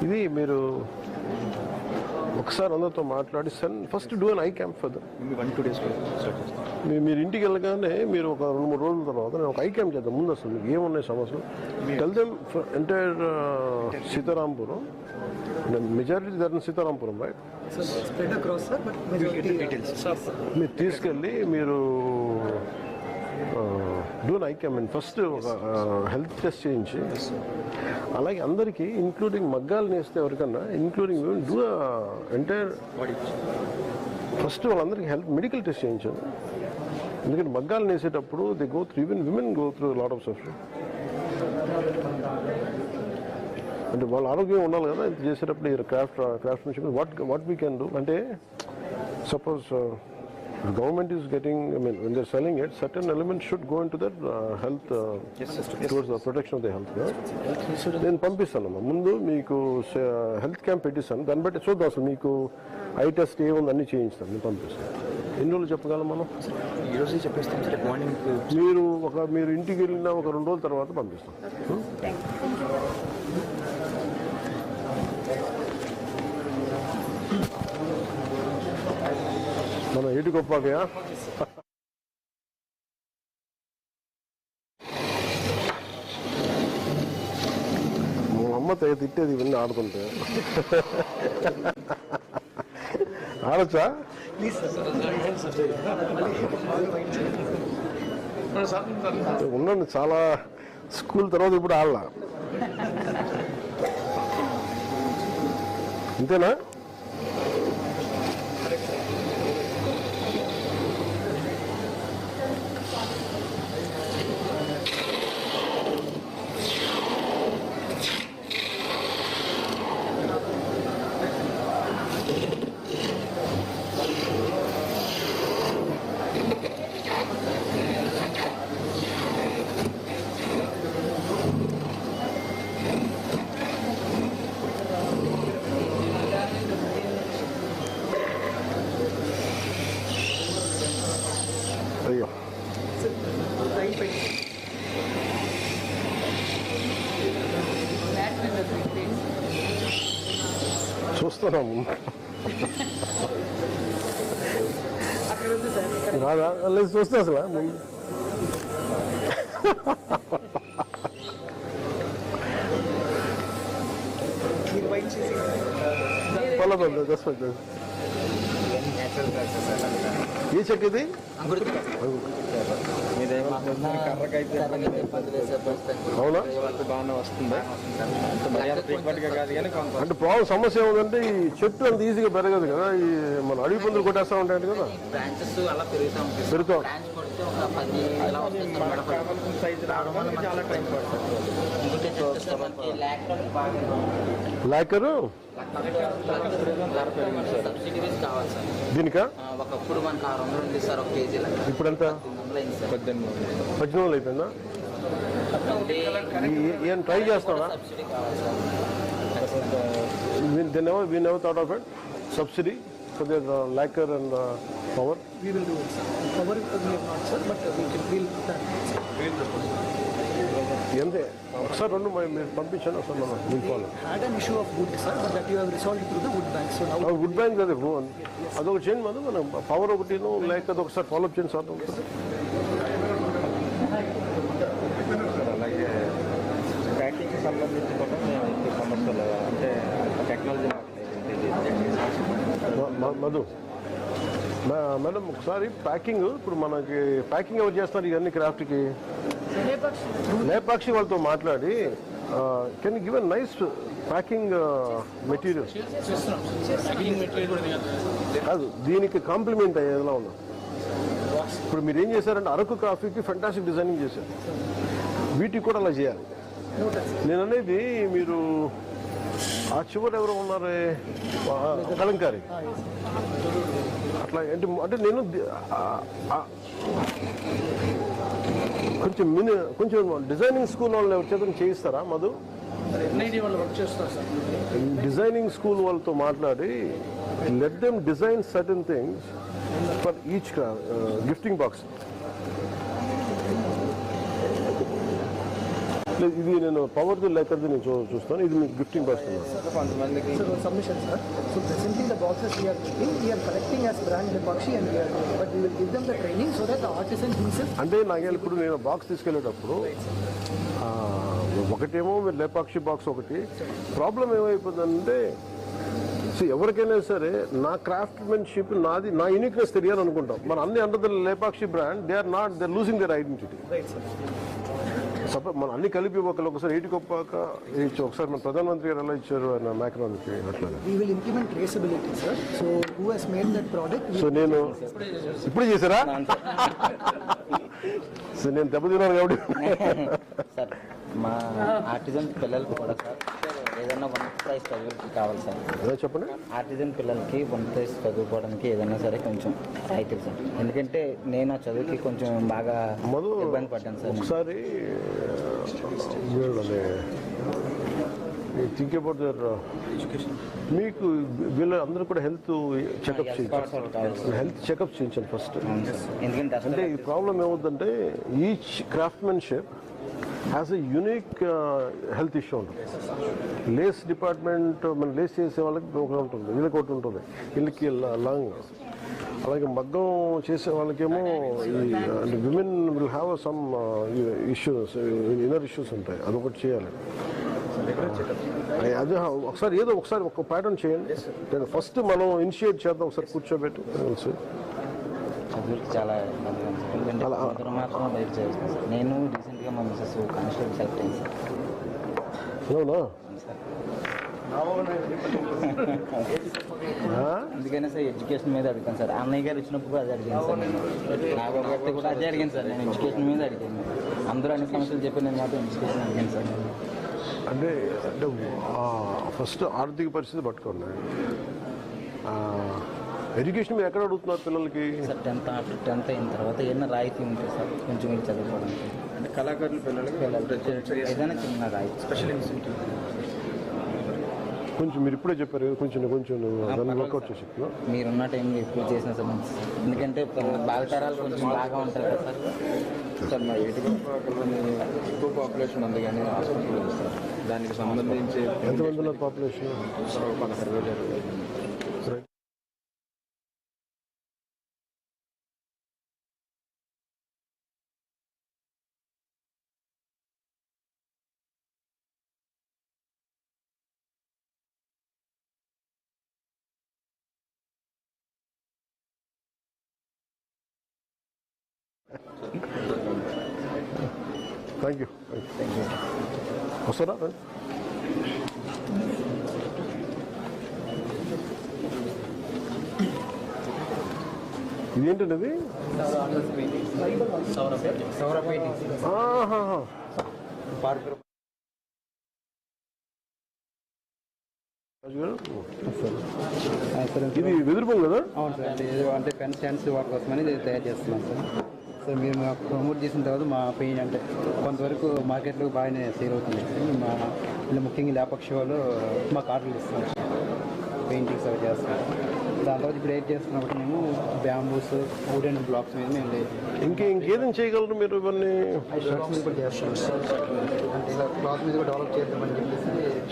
ఇది మీరు ఒకసారి అందరితో మాట్లాడి first do an eye camp for them. 1-2 days మీరు ఇంటికి వెళ్ళగానే మీరు ఒక 2-3 రోజుల తర్వాత నేను ఒక ఐ క్యాంప్ చేద్దాం. ముందు అసలు మీకు ఏమున్నాయి సమస్యలు tell them entire Sitarampuram. Majority there Sitarampuram, right? మీరు తీసుకెళ్ళి మీరు do an eye camp. First ఒక హెల్త్ టెస్ట్ చేయించి, అలాగే అందరికీ ఇంక్లూడింగ్ మగ్గాలు నేస్తే ఎవరికన్నా ఇంక్లూడింగ్ డూ ఎంటైర్ ఫస్ట్ వాళ్ళందరికీ మెడికల్ టెస్ట్ చేయించాను. ఎందుకంటే మగ్గాలు నేసేటప్పుడు they go through, even women go through lot of suffering. అంటే వాళ్ళ ఆరోగ్యం ఉండాలి కదా ఇంత చేసేటప్పుడు. ఈ craftsmanship what we can do అంటే, suppose government is getting, I mean, when they're selling it, certain elements should go into that health, towards the protection of the health. నేను పంపిస్తాను ముందు మీకు హెల్త్ క్యాంప్ పెట్టిస్తాను. దాన్ని బట్టి చూద్దాం అసలు మీకు ఐ టెస్ట్ ఏముంది అన్నీ చేయించుతాను. నేను పంపిస్తాను. ఎన్ని రోజులు చెప్పగలం మనం? ఈరోజు చెప్పేస్తాం సార్. మార్నింగ్ మీరు ఇంటికి వెళ్ళిన ఒక 2 రోజుల తర్వాత పంపిస్తాం. మనం ఏటి గొప్పగా మా అమ్మ తెగ తిట్టేది ఇవన్నీ ఆడుతుంటే. ఆడచ్చా? ఉండండి, చాలా స్కూల్ తర్వాత ఇప్పుడు ఆడలా. అంతేనా? అయ్యో, చూస్తున్నాము రాదా? లేదు, చూస్తే అసలు ఏ చెక్ ఇది? అవునా? అంటే ప్రాబ్లం సమస్య ఏముందంటే ఈ చెట్టు అంత ఈజీగా పెరగదు కదా. ఈ మన అడవి పందులు కొట్టేస్తా ఉంటాయంట కదా, పెరుగుతాం. లాకరు దీనికా? ఒకప్పుడు మనకు 600 ఉంది సార్ ఒక కేజీ. ఇప్పుడు ఎంత? 18 అయిపోయిందా? ఏం ట్రై చేస్తావా? We never thought of it. Subsidy for the lacquer and power. We will do it, sir. Power we have not, sir, but we will ఎంతే ఒకసారి 2 మీరు పంపించాను. అసలు మనం had an issue of wood, sir, but that you have resolved through the wood bank. So now wood bank అదే అదొకటి చేయండి. మనం పవర్ ఒకటిను లేక ఒకసారి ఫాలోఅప్ చేయండి సార్. అలాగే ప్యాకింగ్కి సంబంధించి కూడా సమస్యలు అంటే టెక్నాలజీ మధు మేడం ఒకసారి ప్యాకింగ్, ఇప్పుడు మనకి ప్యాకింగ్ ఎవరు చేస్తున్నారు ఇవన్నీ క్రాఫ్ట్కి? లేపాక్షి వాళ్ళతో మాట్లాడి can give a nice packing material. కాదు, దీనికి కాంప్లిమెంట్ అయ్యేలా ఉన్నా. ఇప్పుడు మీరు ఏం చేశారంటే అరకు కాఫీకి ఫెంటాస్టిక్ డిజైనింగ్ చేశారు. వీటికి కూడా అలా చేయాలి. నేను అనేది మీరు ఆ చివరి ఎవరు ఉన్నారే కలంకారి అట్లా ఏంటి అంటే నేను కొంచెం డిజైనింగ్ స్కూల్ వాళ్ళు ఎవరి చేత చేయిస్తారా మధు? డిజైనింగ్ స్కూల్ వాళ్ళతో మాట్లాడి let them design certain things for each gifting box. ఇది నేను పవర్ది లేకది నేను చూస్తాను. ఇది మీకు గిఫ్టింగ్ వస్తున్నాను. కొంతమందికి So submission, sir. So presently the boxes we are keeping, we are collecting as brand Lepakshi and we are, but we will give them the training so that the artisan himself. అంటే నాకు ఇప్పుడు నేను box తీసుకెళ్ళేటప్పుడు ఒకటేమో మీరు Lepakshi box ఒకటి, problem ఏమైపోతుందంటే ఎవరికైనా సరే నా క్రాఫ్ట్మెన్షిప్ నాది, నా యూనిక్నెస్ తెలియాలనుకుంటాం. మన అన్ని under the Lepakshi brand they are losing their identity. Suppose మనం అన్ని కలిపి ఒకసారి ఏటి కొప్పాక ఒకసారి మన ప్రధానమంత్రి గారు ఎలా ఇచ్చారు ఆయన మ్యాక్రాన్కి అట్లా. We will implement traceability, sir. So who has made that product? So నేను ఇప్పుడు చేశారా? సో నేను దెబ్బతిన్నాను కాబట్టి సార్ మా ఆర్టిజన్ పిల్లలకి కూడా సార్ ఏదైనా వన్ ప్రైజ్ చదువుకి కావాలి సార్. అదే చెప్పండి. ఆర్టిజన్ పిల్లలకి వన్ ప్రైజ్ చదువుకోవడానికి ఏదైనా సరే కొంచెం రైతులు సార్, ఎందుకంటే నేను ఆ చదువుకి కొంచెం బాగా ఇబ్బంది పడ్డాను సార్. ఒకసారి థింక్ అబౌట్ దర్ మీకు వీళ్ళందరూ కూడా హెల్త్ చెకప్ చేయించాలి. హెల్త్ చెకప్ చేయించాలి ఫస్ట్. ఎందుకంటే అంటే ఈ ప్రాబ్లం ఏమవుతుందంటే each craftsmanship has a unique health issue ఉంటుంది. లేస్ డిపార్ట్మెంట్ మన లేస్ చేసే వాళ్ళకి ఒకటి ఉంటుంది, వీళ్ళకి ఒకటి ఉంటుంది, వీళ్ళకి లాంగ్. అలాగే మగ్గం చేసే వాళ్ళకేమో అంటే women will have some issues, inner issues ఉంటాయి, అదొకటి చేయాలి. అదే ఒకసారి ఒక ప్యాటర్న్ చేయండి. ఫస్ట్ మనం ఇనిషియేట్ చేద్దాం, ఒకసారి కూర్చోబెట్టి చదువుకి చాలా ఇబ్బందిగా ఉంది సార్. ఎందుకంటే అందరూ మాత్రం బయట చేస్తాను సార్. నేను రీసెంట్గా మా మిస్సెస్ కానిస్టేబుల్ సెలెక్ట్ అయింది సార్. అవునా? అందుకనే సార్ ఎడ్యుకేషన్ మీద అడిగాను సార్. అన్నయ్య గారు ఇచ్చినప్పుడు అది అడిగాను సార్. నేను నాకు ఒకటి కూడా అదే అడిగాను సార్. నేను ఎడ్యుకేషన్ మీద అడిగాను. అందరూ అన్ని సమస్యలు చెప్పి నేను మాత్రం ఎడ్యుకేషన్ అడిగాను సార్. అంటే ఫస్ట్ ఆర్థిక పరిస్థితి పట్టుకోండి. ఎడ్యుకేషన్ మీరు ఎక్కడ అడుగుతున్నారు పిల్లలకి? సార్ 10th అయిన తర్వాత ఏదైనా రాయితీ ఉంటే సార్ కొంచెం మీరు చదువుకోవడానికి, అంటే కళాకారుల పిల్లలకి ఏదైనా చిన్న రాయితీ స్పెషల్ ఇన్స్టిట్యూట్. కొంచెం మీరు ఇప్పుడే చెప్పారు కదా, కొంచెం దాన్ని వర్కౌట్ చేసి చెప్తున్నా. మీరున్న టైంలో ఎక్కువ చేసిన సార్ మంచి, ఎందుకంటే భావితరాలు కొంచెం బాగా ఉంటారు కదా సార్. సార్ మా ఏటుకొండలోని ఎక్కువ పాపులేషన్ ఉంది కానీ హాస్పిటల్ ఉంది సార్. దానికి సంబంధించి ఎంతమంది ఉన్నారు పాపులేషన్? 16,000. Thank you. వస్తారా? ఇదేంటండి అది? ఆహాహా. రాజు గారు, ఇది వెదురు బొంగు కదా? అవును సార్, అంటే పెన్ స్టాండ్స్ వాటి కోసమని ఇది తయారు చేస్తున్నాం సార్. సార్ మీరు మాకు ప్రమోట్ చేసిన తర్వాత మా పెయింట్ అంటే కొంతవరకు మార్కెట్లో బాగానే సేల్ అవుతుంది. మా ఇలా ముఖ్యంగా లేపక్షి వాళ్ళు మాకు ఆర్డర్లు ఇస్తున్నారు, పెయింటింగ్స్ అవి చేస్తున్నారు. దాని తర్వాత ఇప్పుడు ఏం చేస్తున్నప్పుడు మేము బ్యాంబూస్, వుడెన్ బ్లాక్స్ మీద మేము ఇంకేదైనా చేయగలరు మీరు ఇవన్నీ? షర్ట్స్ మీద కూడా చేస్తున్నాం సార్. అంటే ఇలా క్లాత్ మీద కూడా డెవలప్ చేద్దామని చెప్పేసి